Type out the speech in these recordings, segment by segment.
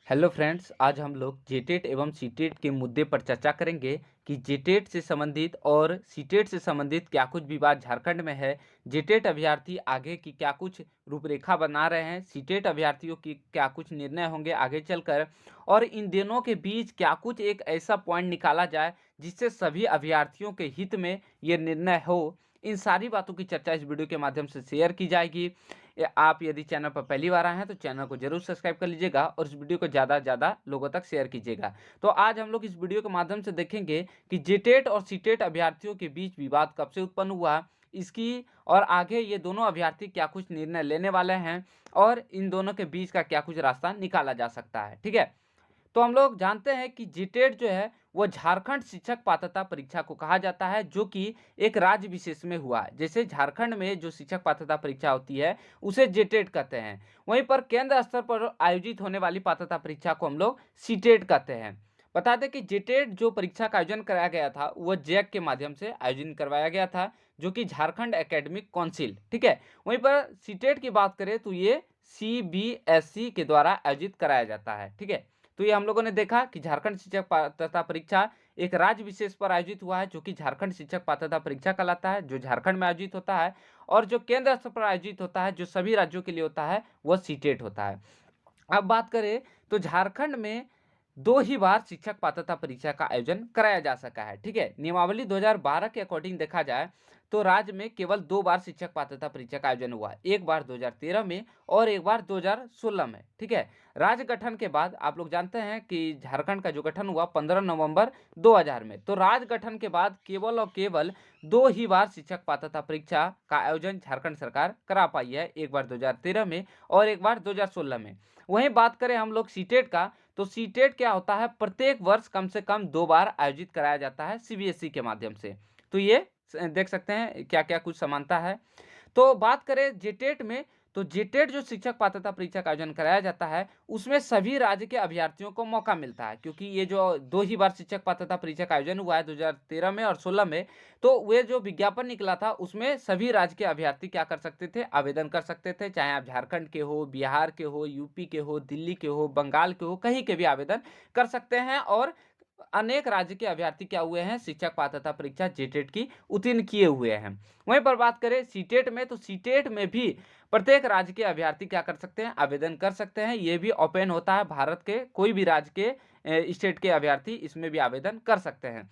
Hello friends, आज हम लोग जेटेट एवं सीटेट के मुद्दे पर चर्चा करेंगे कि जेटेट से संबंधित और सीटेट से संबंधित क्या कुछ विवाद झारखंड में है। जेटेट अभ्यर्थी आगे की क्या कुछ रूपरेखा बना रहे हैं, सीटेट अभ्यर्थियों की क्या कुछ निर्णय होंगे आगे चलकर, और इन दोनों के बीच क्या कुछ एक ऐसा पॉइंट निकाला जाए जिससे सभी अभ्यर्थियों के हित में ये निर्णय हो। इन सारी बातों की चर्चा इस वीडियो के माध्यम से शेयर की जाएगी। आप यदि चैनल पर पहली बार आए हैं तो चैनल को जरूर सब्सक्राइब कर लीजिएगा और इस वीडियो को ज़्यादा से ज़्यादा लोगों तक शेयर कीजिएगा। तो आज हम लोग इस वीडियो के माध्यम से देखेंगे कि जेटेट और सीटेट अभ्यर्थियों के बीच विवाद कब से उत्पन्न हुआ, इसकी और आगे ये दोनों अभ्यर्थी क्या कुछ निर्णय लेने वाले हैं और इन दोनों के बीच का क्या कुछ रास्ता निकाला जा सकता है। ठीक है, तो हम लोग जानते हैं कि जीटेट जो है वो झारखंड शिक्षक पात्रता परीक्षा को कहा जाता है, जो कि एक राज्य विशेष में हुआ है। जैसे झारखंड में जो शिक्षक पात्रता परीक्षा होती है उसे जेटेट कहते हैं, वहीं पर केंद्र स्तर पर आयोजित होने वाली पात्रता परीक्षा को हम लोग सीटेट कहते हैं। बता दें कि जेटेट जो परीक्षा का आयोजन कराया गया था वह जैक के माध्यम से आयोजन करवाया गया था, जो कि झारखंड एकेडमिक काउंसिल। ठीक है, वहीं पर सीटेट की बात करें तो ये सीबीएसई के द्वारा आयोजित कराया जाता है। ठीक है, तो ये हम लोगों ने देखा कि झारखंड शिक्षक पात्रता परीक्षा एक राज्य विशेष पर आयोजित हुआ है, जो कि झारखंड शिक्षक पात्रता परीक्षा कहलाता है, जो झारखंड में आयोजित होता है। और जो केंद्र स्तर पर आयोजित होता है, जो सभी राज्यों के लिए होता है, वह सीटेट होता है। अब बात करें तो झारखंड में 2 ही बार शिक्षक पात्रता परीक्षा का आयोजन कराया जा सका है। ठीक है, नियमावली 2012 के अकॉर्डिंग देखा जाए तो राज्य में केवल 2 बार शिक्षक पात्रता परीक्षा का आयोजन हुआ है, एक बार 2013 में और एक बार 2016 में। ठीक है, राज्य गठन के बाद आप लोग जानते हैं कि झारखंड का जो गठन हुआ 15 नवंबर 2000 में, तो राज्य गठन के बाद केवल और केवल 2 ही बार शिक्षक पात्रता परीक्षा का आयोजन झारखंड सरकार करा पाई है, एक बार 2013 में और एक बार 2016 में। वहीं बात करें हम लोग सीटेट का, तो सीटेट क्या होता है, प्रत्येक वर्ष कम से कम 2 बार आयोजित कराया जाता है सीबीएसई के माध्यम से। तो ये देख सकते हैं क्या क्या कुछ समानता है। तो बात करें जेटेट में, तो जेटेट जो शिक्षक पात्रता परीक्षा का आयोजन कराया जाता है उसमें सभी राज्य के अभ्यर्थियों को मौका मिलता है, क्योंकि ये जो 2 ही बार शिक्षक पात्रता परीक्षा का आयोजन हुआ है 2013 में और 16 में, तो वे जो विज्ञापन निकला था उसमें सभी राज्य के अभ्यर्थी क्या कर सकते थे, आवेदन कर सकते थे। चाहे आप झारखंड के हो, बिहार के हो, यूपी के हो, दिल्ली के हो, बंगाल के हो, कहीं के भी आवेदन कर सकते हैं। और अनेक राज्य के अभ्यर्थी क्या हुए हैं, शिक्षक पात्रता परीक्षा जेटेट की उत्तीर्ण किए हुए हैं। वहीं पर बात करें सीटेट में, तो सीटेट में भी प्रत्येक राज्य के अभ्यर्थी क्या कर सकते हैं, आवेदन कर सकते हैं। ये भी ओपन होता है, भारत के कोई भी राज्य के स्टेट के अभ्यर्थी इसमें भी आवेदन कर सकते हैं।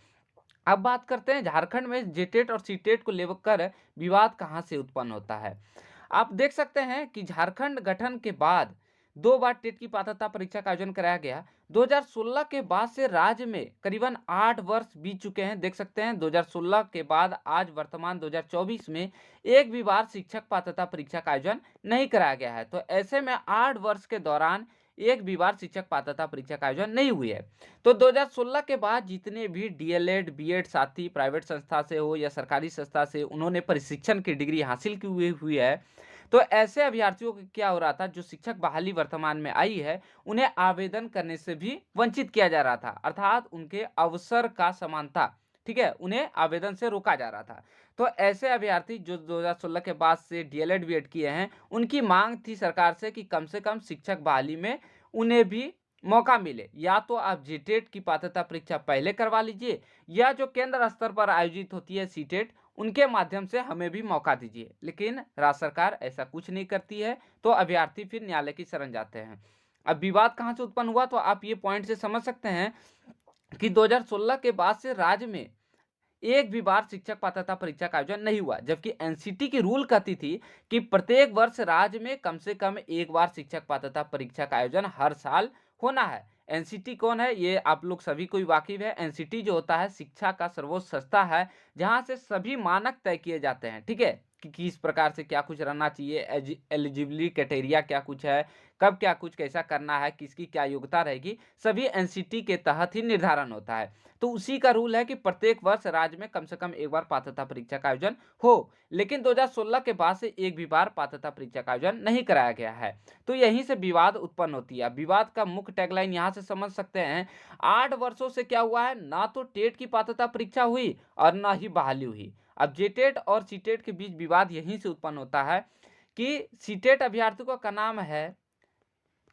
अब बात करते हैं झारखंड में जेटेट और सीटेट को लेकर विवाद कहां से उत्पन्न होता है। आप देख सकते हैं कि झारखंड गठन के बाद 2 बार टेट की पात्रता परीक्षा का आयोजन कराया गया। 2016 के बाद से राज्य में करीबन 8 वर्ष बीत चुके हैं। देख सकते हैं 2016 के बाद आज वर्तमान 2024 में एक भी बार शिक्षक पात्रता परीक्षा का आयोजन नहीं कराया गया है। तो ऐसे में 8 वर्ष के दौरान एक भी बार शिक्षक पात्रता परीक्षा का आयोजन नहीं हुई है। तो 2016 के बाद जितने भी डीएलएड बीएड साथी प्राइवेट संस्था से हो या सरकारी संस्था से उन्होंने प्रशिक्षण की डिग्री हासिल की हुई है, तो ऐसे अभ्यर्थियों को क्या हो रहा था, जो शिक्षक बहाली वर्तमान में आई है उन्हें आवेदन करने से भी वंचित किया जा रहा था, अर्थात उनके अवसर का समानता। ठीक है, उन्हें आवेदन से रोका जा रहा था। तो ऐसे अभ्यर्थी जो 2016 के बाद से डीएलएड बीएड किए हैं, उनकी मांग थी सरकार से कम शिक्षक बहाली में उन्हें भी मौका मिले। या तो आप जीटेट की पात्रता परीक्षा पहले करवा लीजिए, या जो केंद्र स्तर पर आयोजित होती है सीटेट, उनके माध्यम से हमें भी मौका दीजिए। लेकिन राज्य सरकार ऐसा कुछ नहीं करती है, तो अभ्यर्थी फिर न्यायालय की शरण जाते हैं। अब विवाद कहां से उत्पन्न हुआ, तो आप ये पॉइंट से समझ सकते हैं कि 2016 के बाद से राज्य में एक भी बार शिक्षक पात्रता परीक्षा का आयोजन नहीं हुआ, जबकि एनसीटी की रूल कहती थी कि प्रत्येक वर्ष राज्य में कम से कम एक बार शिक्षक पात्रता परीक्षा का आयोजन हर साल होना है। एनसीटी कौन है, ये आप लोग सभी को वाकिफ है। एनसीटी जो होता है शिक्षा का सर्वोच्च संस्था है, जहां से सभी मानक तय किए जाते हैं। ठीक है, कि किस प्रकार से क्या कुछ रहना चाहिए, एलिजिबिलिटी क्राइटेरिया क्या कुछ है, कब क्या कुछ कैसा करना है, किसकी क्या योग्यता रहेगी, सभी एनसीटी के तहत ही निर्धारण होता है। तो उसी का रूल है कि प्रत्येक वर्ष राज्य में कम से कम एक बार पात्रता परीक्षा का आयोजन हो। लेकिन 2016 के बाद से एक भी बार पात्रता परीक्षा का आयोजन नहीं कराया गया है। तो यहीं से विवाद उत्पन्न होती है। विवाद का मुख्य टैगलाइन यहाँ से समझ सकते हैं, 8 वर्षों से क्या हुआ है, ना तो टेट की पात्रता परीक्षा हुई और ना ही बहाली हुई। अब जेटेट और सीटेट के बीच विवाद यहीं से उत्पन्न होता है कि सीटेट अभ्यर्थियों का नाम है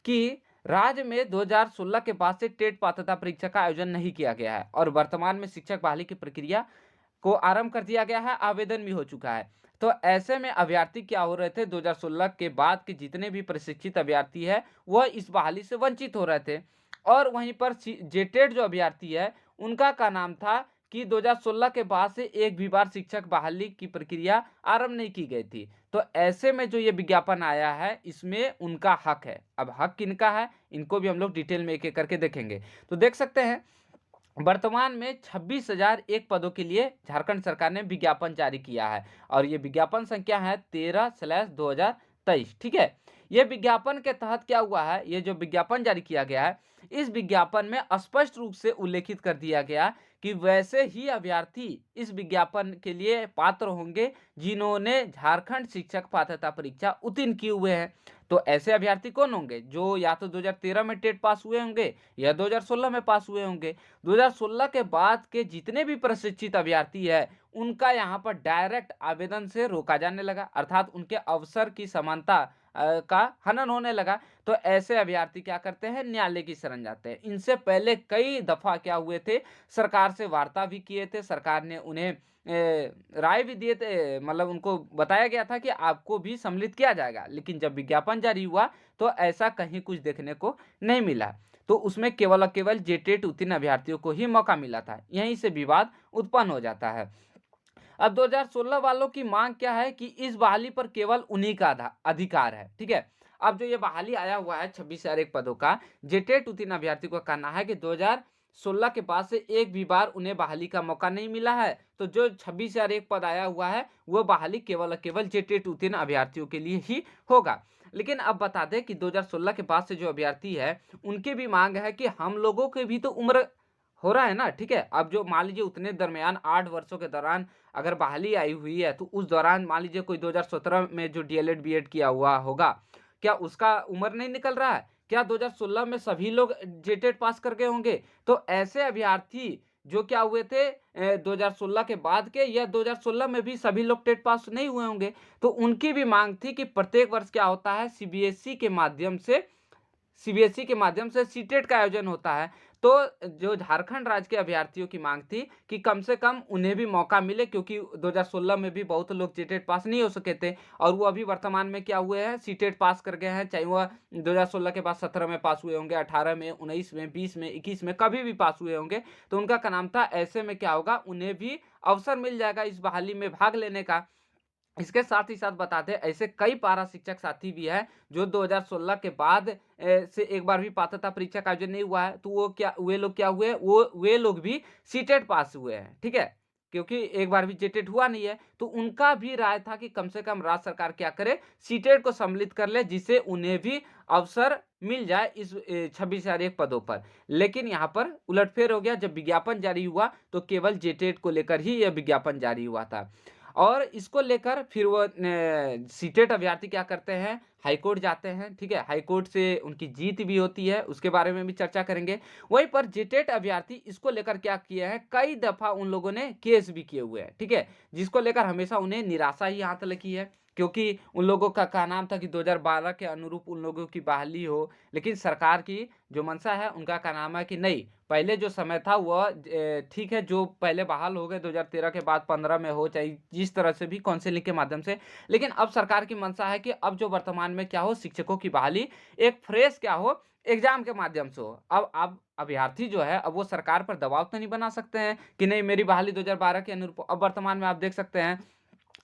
कि राज्य में 2016 के बाद से टेट पात्रता परीक्षा का आयोजन नहीं किया गया है और वर्तमान में शिक्षक बहाली की प्रक्रिया को आरंभ कर दिया गया है, आवेदन भी हो चुका है। तो ऐसे में अभ्यर्थी क्या हो रहे थे, 2016 के बाद के जितने भी प्रशिक्षित अभ्यर्थी है वह इस बहाली से वंचित हो रहे थे। और वहीं पर जेटेट जो अभ्यर्थी है उनका का नाम था कि 2016 के बाद से एक भी बार शिक्षक बहाली की प्रक्रिया आरंभ नहीं की गई थी। तो ऐसे में जो ये विज्ञापन आया है इसमें उनका हक है। अब हक किनका है इनको भी हम लोग डिटेल में एक एक करके देखेंगे। तो देख सकते हैं वर्तमान में 26,001 पदों के लिए झारखंड सरकार ने विज्ञापन जारी किया है और ये विज्ञापन संख्या है 13/2023। ठीक है, ये विज्ञापन के तहत क्या हुआ है, ये जो विज्ञापन जारी किया गया है इस विज्ञापन में स्पष्ट रूप से उल्लेखित कर दिया गया कि वैसे ही अभ्यर्थी इस विज्ञापन के लिए पात्र होंगे जिन्होंने झारखंड शिक्षक पात्रता परीक्षा उत्तीर्ण किए हुए हैं। तो ऐसे अभ्यर्थी कौन होंगे, जो या तो 2013 में टेट पास हुए होंगे या 2016 में पास हुए होंगे। 2016 के बाद के जितने भी प्रशिक्षित अभ्यर्थी है उनका यहाँ पर डायरेक्ट आवेदन से रोका जाने लगा, अर्थात उनके अवसर की समानता का हनन होने लगा। तो ऐसे अभ्यर्थी क्या करते हैं, न्यायालय की शरण जाते हैं। इनसे पहले कई दफा क्या हुए थे, सरकार से वार्ता भी किए थे, सरकार ने उन्हें राय भी दिए थे, मतलब उनको बताया गया था कि आपको भी सम्मिलित किया जाएगा। लेकिन जब विज्ञापन जारी हुआ तो ऐसा कहीं कुछ देखने को नहीं मिला। तो उसमें केवल और केवल जेटेट उत्तीर्ण अभ्यर्थियों को ही मौका मिला था। यहीं से विवाद उत्पन्न हो जाता है। अब 2016 वालों की मांग क्या है कि इस बहाली पर केवल उन्हीं का अधिकार है। ठीक है, अब जो ये बहाली आया हुआ है 26,001 पदों का, जेटेट उत्तीर्ण अभ्यर्थियों का कहना है कि 2016 के बाद से एक भी बार उन्हें बहाली का मौका नहीं मिला है। तो जो 26,001 पद आया हुआ है वह बहाली केवल और केवल जेटेट उत्तीर्ण अभ्यर्थियों के लिए ही होगा। लेकिन अब बता दें कि 2016 के बाद से जो अभ्यर्थी है उनकी भी मांग है कि हम लोगों की भी तो उम्र हो रहा है ना। ठीक है, अब जो मान लीजिए उतने दरमियान 8 वर्षों के दौरान अगर बहाली आई हुई है तो उस दौरान मान लीजिए कोई 2017 में जो डीएलएड बीएड किया हुआ होगा, क्या उसका उम्र नहीं निकल रहा है? क्या 2016 में सभी लोग जेटेट पास कर गए होंगे? तो ऐसे अभ्यर्थी जो क्या हुए थे 2016 के बाद के, या 2016 में भी सभी लोग टेट पास नहीं हुए होंगे। तो उनकी भी मांग थी कि प्रत्येक वर्ष क्या होता है, सीबीएसई के माध्यम से सीटेट का आयोजन होता है। तो जो झारखंड राज्य के अभ्यर्थियों की मांग थी कि कम से कम उन्हें भी मौका मिले, क्योंकि 2016 में भी बहुत लोग सीटेट पास नहीं हो सके थे और वो अभी वर्तमान में क्या हुए हैं, सीटेट पास कर गए हैं। चाहे वह 2016 के बाद 17 में पास हुए होंगे, 18 में, 19 में, 20 में, 21 में, कभी भी पास हुए होंगे। तो उनका क्या नाम था, ऐसे में क्या होगा, उन्हें भी अवसर मिल जाएगा इस बहाली में भाग लेने का। इसके साथ ही साथ बता दें ऐसे कई पारा शिक्षक साथी भी हैं जो 2016 के बाद से एक बार भी पात्रता परीक्षा का आयोजन नहीं हुआ है। तो वे लोग क्या हुए, वो वे लोग भी सीटेट पास हुए हैं। ठीक है, क्योंकि एक बार भी जेटेट हुआ नहीं है। तो उनका भी राय था कि कम से कम राज्य सरकार क्या करे, सीटेट को सम्मिलित कर ले, जिससे उन्हें भी अवसर मिल जाए इस 26,001 पदों पर। लेकिन यहाँ पर उलटफेर हो गया। जब विज्ञापन जारी हुआ तो केवल जेटेट को लेकर ही यह विज्ञापन जारी हुआ था और इसको लेकर फिर वो सीटेट अभ्यर्थी क्या करते हैं, हाईकोर्ट जाते हैं। ठीक है, हाईकोर्ट से उनकी जीत भी होती है, उसके बारे में भी चर्चा करेंगे। वहीं पर जेटेट अभ्यर्थी इसको लेकर क्या किए हैं, कई दफा उन लोगों ने केस भी किए हुए हैं। ठीक है, जिसको लेकर हमेशा उन्हें निराशा ही हाथ लगी है, क्योंकि उन लोगों का कहना था कि 2012 के अनुरूप उन लोगों की बहाली हो। लेकिन सरकार की जो मंशा है, उनका कहना है कि नहीं, पहले जो समय था वह ठीक है, जो पहले बहाल हो गए 2013 के बाद 15 में हो, चाहे जिस तरह से भी काउंसिलिंग के माध्यम से। लेकिन अब सरकार की मंशा है कि अब जो वर्तमान में क्या हो, शिक्षकों की बहाली एक फ्रेश क्या हो, एग्जाम के माध्यम से हो। अब अभ्यर्थी जो है अब वो सरकार पर दबाव तो नहीं बना सकते हैं कि नहीं मेरी बहाली 2012 के अनुरूप। अब वर्तमान में आप देख सकते हैं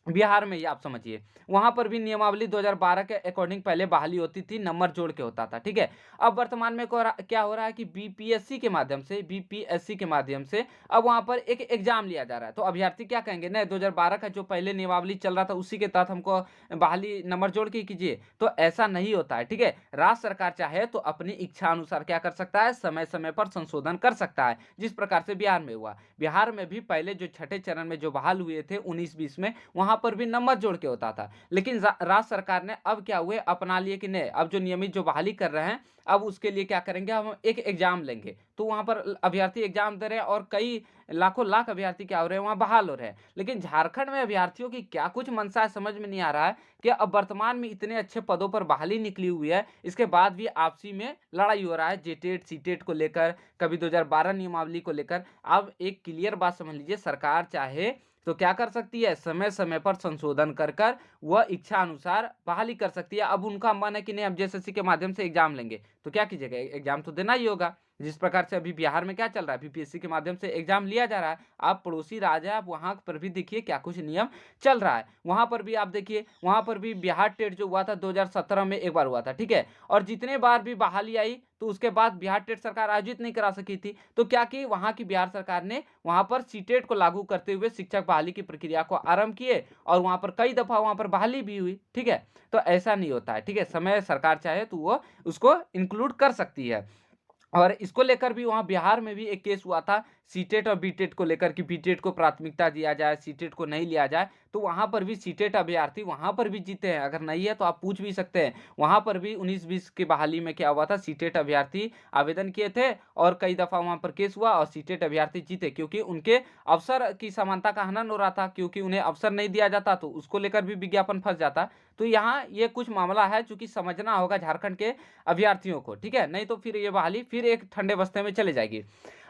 बिहार में ही आप समझिए, वहां पर भी नियमावली 2012 के अकॉर्डिंग पहले बहाली होती थी, नंबर जोड़ के होता था। ठीक है, अब वर्तमान में क्या हो रहा है कि बीपीएससी के माध्यम से अब वहां पर एक एग्जाम लिया जा रहा है। तो अभ्यर्थी क्या कहेंगे, नहीं 2012 का जो पहले नियमावली चल रहा था उसी के तहत हमको बहाली नंबर जोड़ के कीजिए। तो ऐसा नहीं होता है। ठीक है, राज्य सरकार चाहे तो अपनी इच्छा अनुसार क्या कर सकता है, समय समय पर संशोधन कर सकता है, जिस प्रकार से बिहार में हुआ। बिहार में भी पहले जो छठे चरण में जो बहाल हुए थे 19-20 में, वहां वहाँ पर भी नंबर जोड़ के होता था। लेकिन राज्य सरकार ने अब क्या हुए अपना लिए कि नहीं, अब जो नियमित जो बहाली कर रहे हैं, अब उसके लिए क्या करेंगे, हम एक एग्जाम लेंगे। तो वहाँ पर अभ्यर्थी एग्जाम दे रहे हैं और कई लाखों लाख अभ्यर्थी क्या हो रहे हैं, वहाँ बहाल हो रहे हैं। लेकिन झारखंड में अभ्यर्थियों की क्या कुछ मंशा है, समझ में नहीं आ रहा है कि अब वर्तमान में इतने अच्छे पदों पर बहाली निकली हुई है, इसके बाद भी आपसी में लड़ाई हो रहा है जेटेट सीटेट को लेकर, कभी 2012 नियमावली को लेकर। अब एक क्लियर बात समझ लीजिए, सरकार चाहे तो क्या कर सकती है, समय समय पर संशोधन कर कर वह इच्छा अनुसार बहाली कर सकती है। अब उनका मन है कि नहीं, अब जेएसएससी के माध्यम से एग्जाम लेंगे, तो क्या कीजिएगा, एग्जाम तो देना ही होगा। जिस प्रकार से अभी बिहार में क्या चल रहा है, बीपीएससी के माध्यम से एग्जाम लिया जा रहा है। आप पड़ोसी राज्य है, आप वहां पर भी देखिए क्या कुछ नियम चल रहा है। वहां पर भी आप देखिए, वहां पर भी बिहार टेट जो हुआ था 2017 में एक बार हुआ था, ठीक है। और जितने बार भी बहाली आई तो उसके बाद बिहार टेट सरकार आयोजित नहीं करा सकी थी। तो क्या की वहां की बिहार सरकार ने वहां पर सीटेट को लागू करते हुए शिक्षक बहाली की प्रक्रिया को आरंभ किए, और वहां पर कई दफा वहां पर बहाली भी हुई, ठीक है। तो ऐसा नहीं होता है, ठीक है। समय सरकार चाहे तो वो उसको इंक्लूड कर सकती है। और इसको लेकर भी वहाँ बिहार में भी एक केस हुआ था सीटेट और बीटेट को लेकर, कि बीटेट को प्राथमिकता दिया जाए, सीटेट को नहीं लिया जाए। तो वहाँ पर भी सीटेट अभ्यर्थी वहाँ पर भी जीते हैं। अगर नहीं है तो आप पूछ भी सकते हैं। वहाँ पर भी 19-20 की बहाली में क्या हुआ था, सीटेट अभ्यर्थी आवेदन किए थे और कई दफ़ा वहाँ पर केस हुआ और सीटेट अभ्यर्थी जीते, क्योंकि उनके अवसर की समानता का हनन हो रहा था, क्योंकि उन्हें अवसर नहीं दिया जाता तो उसको लेकर भी विज्ञापन फंस जाता। तो यहाँ ये कुछ मामला है जो कि समझना होगा झारखंड के अभ्यर्थियों को, ठीक है। नहीं तो फिर ये बहाली फिर एक ठंडे बस्ते में चले जाएगी।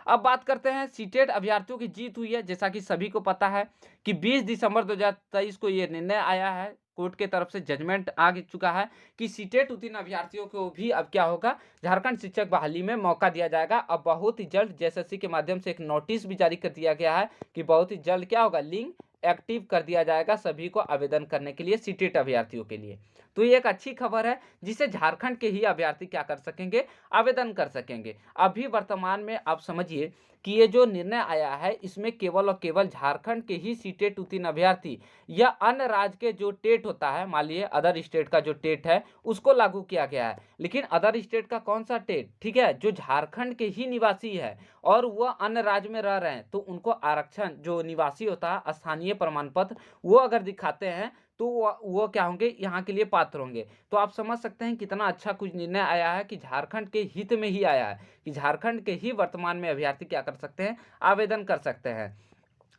अब बात करते हैं, सीटेट अभ्यर्थियों की जीत हुई है, जैसा कि सभी को पता है कि 20 दिसंबर 2023 को ये निर्णय आया है, कोर्ट के तरफ से जजमेंट आ चुका है कि सीटेट उत्तीर्ण अभ्यर्थियों को भी अब क्या होगा, झारखंड शिक्षक बहाली में मौका दिया जाएगा। अब बहुत ही जल्द जेएसएससी के माध्यम से एक नोटिस भी जारी कर दिया गया है कि बहुत ही जल्द क्या होगा, लिंक एक्टिव कर दिया जाएगा सभी को आवेदन करने के लिए, सीटेट अभ्यर्थियों के लिए। तो ये एक अच्छी खबर है, जिसे झारखंड के ही अभ्यर्थी क्या कर सकेंगे, आवेदन कर सकेंगे। अभी वर्तमान में आप समझिए कि ये जो निर्णय आया है, इसमें केवल और केवल झारखंड के ही सीटेट उत्तीर्ण अभ्यर्थी या अन्य राज्य के जो टेट होता है, मान लीजिए अदर स्टेट का जो टेट है उसको लागू किया गया है। लेकिन अदर स्टेट का कौन सा टेट, ठीक है, जो झारखंड के ही निवासी है और वह अन्य राज्य में रह रहे हैं, तो उनको आरक्षण, जो निवासी होता है स्थानीय प्रमाण पत्र, वो अगर दिखाते हैं तो वो क्या होंगे, यहाँ के लिए पात्र होंगे। तो आप समझ सकते हैं कितना अच्छा कुछ निर्णय आया है, कि झारखंड के हित में ही आया है, कि झारखंड के ही वर्तमान में अभ्यर्थी क्या कर सकते हैं, आवेदन कर सकते हैं।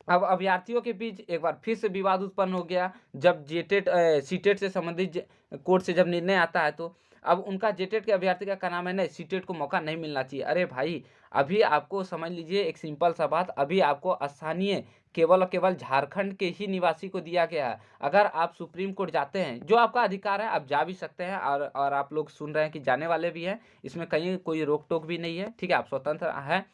अब अभ्यर्थियों के बीच एक बार फिर से विवाद उत्पन्न हो गया, जब जेटेट सीटेट से संबंधित कोर्ट से जब निर्णय आता है, तो अब उनका जेटेट के अभ्यर्थी का नाम है, नहीं, सीटेट को मौका नहीं मिलना चाहिए। अरे भाई, अभी आपको समझ लीजिए एक सिंपल सा बात, अभी आपको स्थानीय केवल और केवल झारखंड के ही निवासी को दिया गया है। अगर आप सुप्रीम कोर्ट जाते हैं, जो आपका अधिकार है, आप जा भी सकते हैं, और आप लोग सुन रहे हैं कि जाने वाले भी हैं, इसमें कहीं कोई रोक टोक भी नहीं है, ठीक है, आप स्वतंत्र हैं।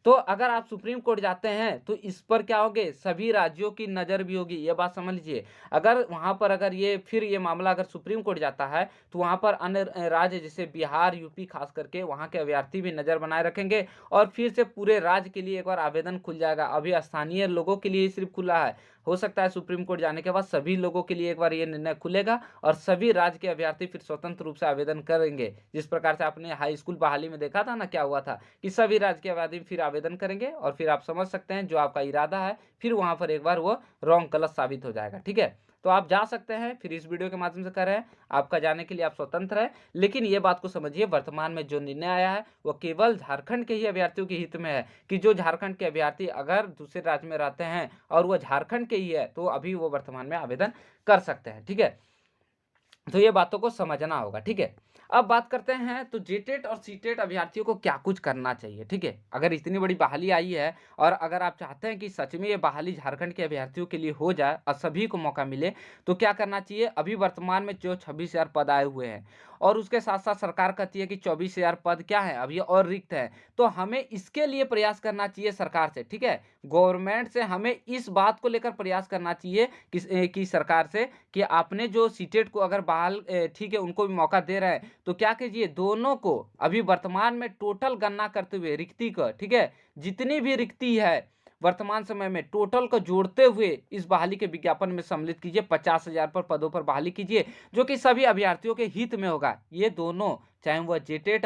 तो अगर आप सुप्रीम कोर्ट जाते हैं तो इस पर क्या होगे, सभी राज्यों की नज़र भी होगी, ये बात समझ लीजिए। अगर वहाँ पर अगर ये मामला अगर सुप्रीम कोर्ट जाता है, तो वहाँ पर अन्य राज्य जैसे बिहार, यूपी, खास करके वहाँ के अभ्यर्थी भी नज़र बनाए रखेंगे, और फिर से पूरे राज्य के लिए एक बार आवेदन खुल जाएगा। अभी स्थानीय लोगों के लिए ही सिर्फ खुला है, हो सकता है सुप्रीम कोर्ट जाने के बाद सभी लोगों के लिए एक बार ये निर्णय खुलेगा, और सभी राज्य के अभ्यर्थी फिर स्वतंत्र रूप से आवेदन करेंगे। जिस प्रकार से आपने हाई स्कूल बहाली में देखा था ना, क्या हुआ था कि सभी राज्य के अभ्यर्थी फिर आवेदन करेंगे, और फिर आप समझ सकते हैं जो आपका इरादा है फिर वहां पर एक बार वो रॉन्ग गलत साबित हो जाएगा, ठीक है। तो आप जा सकते हैं, फिर इस वीडियो के माध्यम से कर रहे हैं, आपका जाने के लिए आप स्वतंत्र है। लेकिन ये बात को समझिए, वर्तमान में जो निर्णय आया है वो केवल झारखंड के ही अभ्यर्थियों के हित में है, कि जो झारखंड के अभ्यर्थी अगर दूसरे राज्य में रहते हैं और वो झारखंड के ही है, तो अभी वो वर्तमान में आवेदन कर सकते हैं, ठीक है। तो ये बातों को समझना होगा, ठीक है। अब बात करते हैं तो जेटेट और सीटेट अभ्यर्थियों को क्या कुछ करना चाहिए, ठीक है। अगर इतनी बड़ी बहाली आई है और अगर आप चाहते हैं कि सच में ये बहाली झारखंड के अभ्यर्थियों के लिए हो जाए और सभी को मौका मिले, तो क्या करना चाहिए। अभी वर्तमान में जो 26,000 पद आए हुए हैं, और उसके साथ साथ सरकार कहती है कि 24,000 पद क्या है, अभी और रिक्त है, तो हमें इसके लिए प्रयास करना चाहिए सरकार से, ठीक है। गवर्नमेंट से हमें इस बात को लेकर प्रयास करना चाहिए कि सरकार से, कि आपने जो सीटेट को अगर बहाल, ठीक है, उनको भी मौका दे रहे हैं, तो क्या कीजिए, दोनों को अभी वर्तमान में टोटल गणना करते हुए रिक्ति का, ठीक है, जितनी भी रिक्ति है वर्तमान समय में टोटल को जोड़ते हुए इस बहाली के विज्ञापन में सम्मिलित कीजिए। 50,000 पर पदों पर बहाली कीजिए, जो कि सभी अभ्यर्थियों के हित में होगा। ये दोनों, चाहे वह जेटेट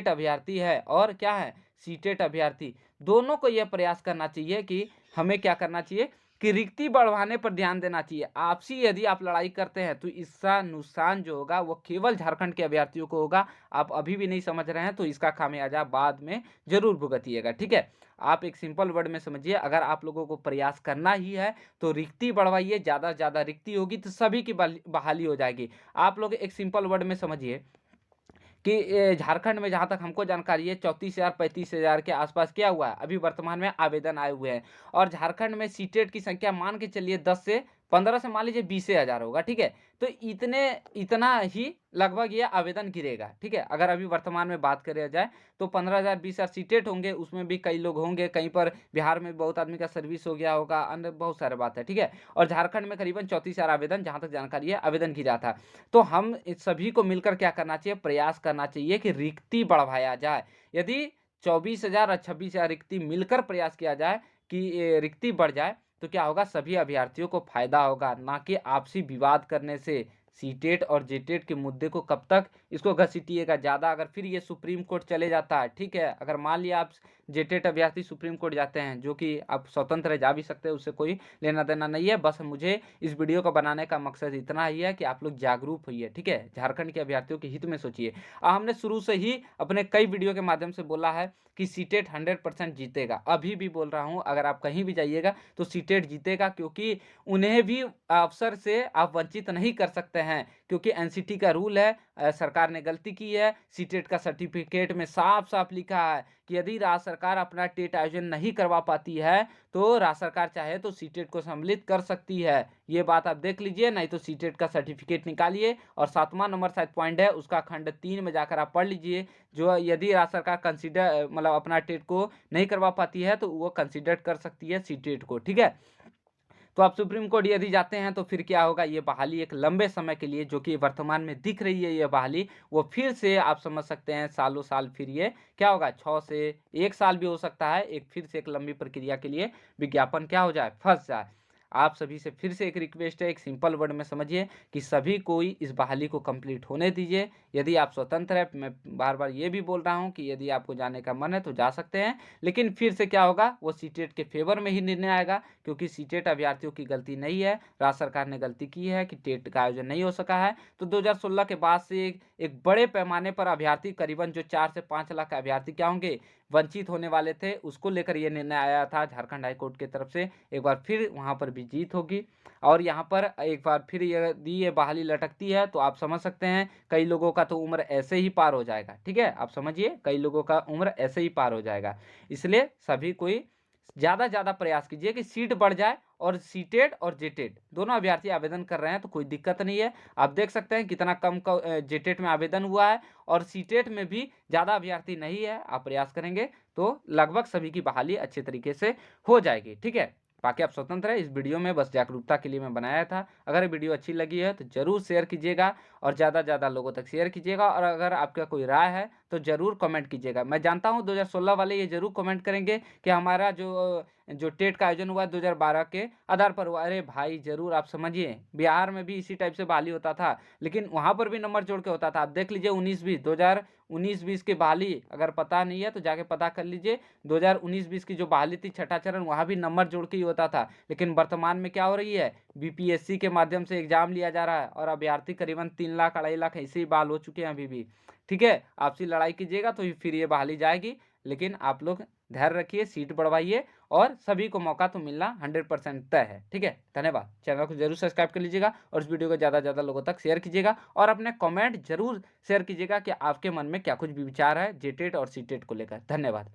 अभ्यर्थी है और क्या है, सीटेट अभ्यर्थी, दोनों को यह प्रयास करना चाहिए कि हमें क्या करना चाहिए, कि रिक्ति बढ़वाने पर ध्यान देना चाहिए। आपसी यदि आप लड़ाई करते हैं तो इसका नुकसान जो होगा वो केवल झारखंड के अभ्यर्थियों को होगा। आप अभी भी नहीं समझ रहे हैं तो इसका खामियाजा बाद में ज़रूर भुगतिएगा, ठीक है? आप एक सिंपल वर्ड में समझिए, अगर आप लोगों को प्रयास करना ही है तो रिक्ति बढ़वाइए, ज़्यादा से ज़्यादा रिक्ति होगी तो सभी की बहाली हो जाएगी। आप लोग एक सिंपल वर्ड में समझिए कि झारखंड में जहाँ तक हमको जानकारी है 34,000 35,000 के आसपास क्या हुआ है, अभी वर्तमान में आवेदन आए हुए हैं। और झारखंड में सीटेट की संख्या मान के चलिए 10 से 15 से मान लीजिए 20,000 होगा, ठीक है? तो इतना ही लगभग ये आवेदन गिरेगा, ठीक है? अगर अभी वर्तमान में बात करा जाए तो 15,000 20,000 सीटेट होंगे, उसमें भी कई लोग होंगे, कहीं पर बिहार में बहुत आदमी का सर्विस हो गया होगा, अन्य बहुत सारे बात है, ठीक है? और झारखंड में करीबन 34,000 आवेदन, जहाँ तक जानकारी है, आवेदन गिरा था। तो हम इस सभी को मिलकर क्या करना चाहिए, प्रयास करना चाहिए कि रिक्ति बढ़वाया जाए। यदि 24,000 और 26,000 रिक्ति मिलकर प्रयास किया जाए कि ये रिक्ति बढ़ जाए तो क्या होगा, सभी अभ्यर्थियों को फायदा होगा, ना कि आपसी विवाद करने से। सीटेट और जेटेट के मुद्दे को कब तक इसको घसीटिएगा ज़्यादा, अगर फिर ये सुप्रीम कोर्ट चले जाता है, ठीक है? अगर मान लिया आप जेटेट अभ्यर्थी सुप्रीम कोर्ट जाते हैं, जो कि आप स्वतंत्र जा भी सकते हैं, उससे कोई लेना देना नहीं है। बस मुझे इस वीडियो को बनाने का मकसद इतना ही है कि आप लोग जागरूक होइए, ठीक है? झारखंड के अभ्यर्थियों के हित में सोचिए। हमने शुरू से ही अपने कई वीडियो के माध्यम से बोला है कि सीटेट 100% जीतेगा। अभी भी बोल रहा हूँ, अगर आप कहीं भी जाइएगा तो सीटेट जीतेगा, क्योंकि उन्हें भी अवसर से आप वंचित नहीं कर सकते हैं, क्योंकि एनसीटी का रूल है। सरकार ने गलती की है। सीटेट का सर्टिफिकेट में साफ-साफ लिखा है कि यदि राज्य सरकार अपना टेट आयोजन नहीं करवा पाती है, तो राज्य सरकार चाहे तो सीटेट को सम्मिलित कर सकती है। ये बात आप देख लीजिए, नहीं तो सीटेट का सर्टिफिकेट निकालिए और 7वां नंबर शायद पॉइंट है, उसका खंड 3 में जाकर आप पढ़ लीजिए। जो यदि राज्य सरकार कंसीडर मतलब अपना टेट को नहीं करवा पाती है, तो वो कंसीडर कर सकती है सीटेट को, ठीक है? तो आप सुप्रीम कोर्ट यदि जाते हैं तो फिर क्या होगा, ये बहाली एक लंबे समय के लिए, जो कि वर्तमान में दिख रही है ये बहाली, वो फिर से आप समझ सकते हैं सालों साल फिर ये क्या होगा, 6 से 1 साल भी हो सकता है, एक फिर से एक लंबी प्रक्रिया के लिए विज्ञापन क्या हो जाए, फंस जाए। आप सभी से फिर से एक रिक्वेस्ट है, एक सिंपल वर्ड में समझिए कि सभी कोई इस बहाली को कंप्लीट होने दीजिए। यदि आप स्वतंत्र है, मैं बार बार ये भी बोल रहा हूँ कि यदि आपको जाने का मन है तो जा सकते हैं, लेकिन फिर से क्या होगा, वो सीटेट के फेवर में ही निर्णय आएगा, क्योंकि सीटेट अभ्यर्थियों की गलती नहीं है। राज्य सरकार ने गलती की है कि टेट का आयोजन नहीं हो सका है। तो 2016 के बाद से एक बड़े पैमाने पर अभ्यर्थी, करीबन जो 4 से 5 लाख अभ्यर्थी क्या होंगे, वंचित होने वाले थे, उसको लेकर ये निर्णय आया था झारखंड हाई कोर्ट की तरफ से। एक बार फिर वहाँ पर भी जीत होगी और यहाँ पर एक बार फिर यदि ये बहाली लटकती है तो आप समझ सकते हैं कई लोगों का तो उम्र ऐसे ही पार हो जाएगा, ठीक है? आप समझिए, कई लोगों का उम्र ऐसे ही पार हो जाएगा। इसलिए सभी कोई ज़्यादा से ज़्यादा प्रयास कीजिए कि सीट बढ़ जाए, और सीटेट और जेटेट दोनों अभ्यर्थी आवेदन कर रहे हैं तो कोई दिक्कत नहीं है। आप देख सकते हैं कितना कम जेटेट में आवेदन हुआ है और सीटेट में भी ज़्यादा अभ्यर्थी नहीं है। आप प्रयास करेंगे तो लगभग सभी की बहाली अच्छे तरीके से हो जाएगी, ठीक है? बाकी आप स्वतंत्र है। इस वीडियो में बस जागरूकता के लिए मैं बनाया था। अगर वीडियो अच्छी लगी है तो ज़रूर शेयर कीजिएगा और ज़्यादा से ज़्यादा लोगों तक शेयर कीजिएगा, और अगर आपका कोई राय है तो ज़रूर कमेंट कीजिएगा। मैं जानता हूँ 2016 वाले ये ज़रूर कमेंट करेंगे कि हमारा जो टेट का आयोजन हुआ 2012 के आधार पर हुआ। अरे भाई, ज़रूर आप समझिए, बिहार में भी इसी टाइप से बहाली होता था, लेकिन वहाँ पर भी नंबर जोड़ के होता था। आप देख लीजिए 19-20 की बहाली, अगर पता नहीं है तो जाके पता कर लीजिए। 2019-20 की जो बहाली थी छठा चरण, वहाँ भी नंबर जोड़ के ही होता था। लेकिन वर्तमान में क्या हो रही है, बीपीएससी के माध्यम से एग्जाम लिया जा रहा है और अभ्यर्थी करीबन 3 लाख 2.5 लाख ऐसे ही बहाल हो चुके हैं अभी भी, ठीक है? आपसी लड़ाई कीजिएगा तो फिर ये बहाली जाएगी, लेकिन आप लोग धैर्य रखिए, सीट बढ़वाइए और सभी को मौका तो मिलना 100% तय है, ठीक है? धन्यवाद। चैनल को जरूर सब्सक्राइब कर लीजिएगा और इस वीडियो को ज़्यादा से ज़्यादा लोगों तक शेयर कीजिएगा और अपने कमेंट जरूर शेयर कीजिएगा कि आपके मन में क्या कुछ भी विचार है जेटेट और सीटेट को लेकर। धन्यवाद।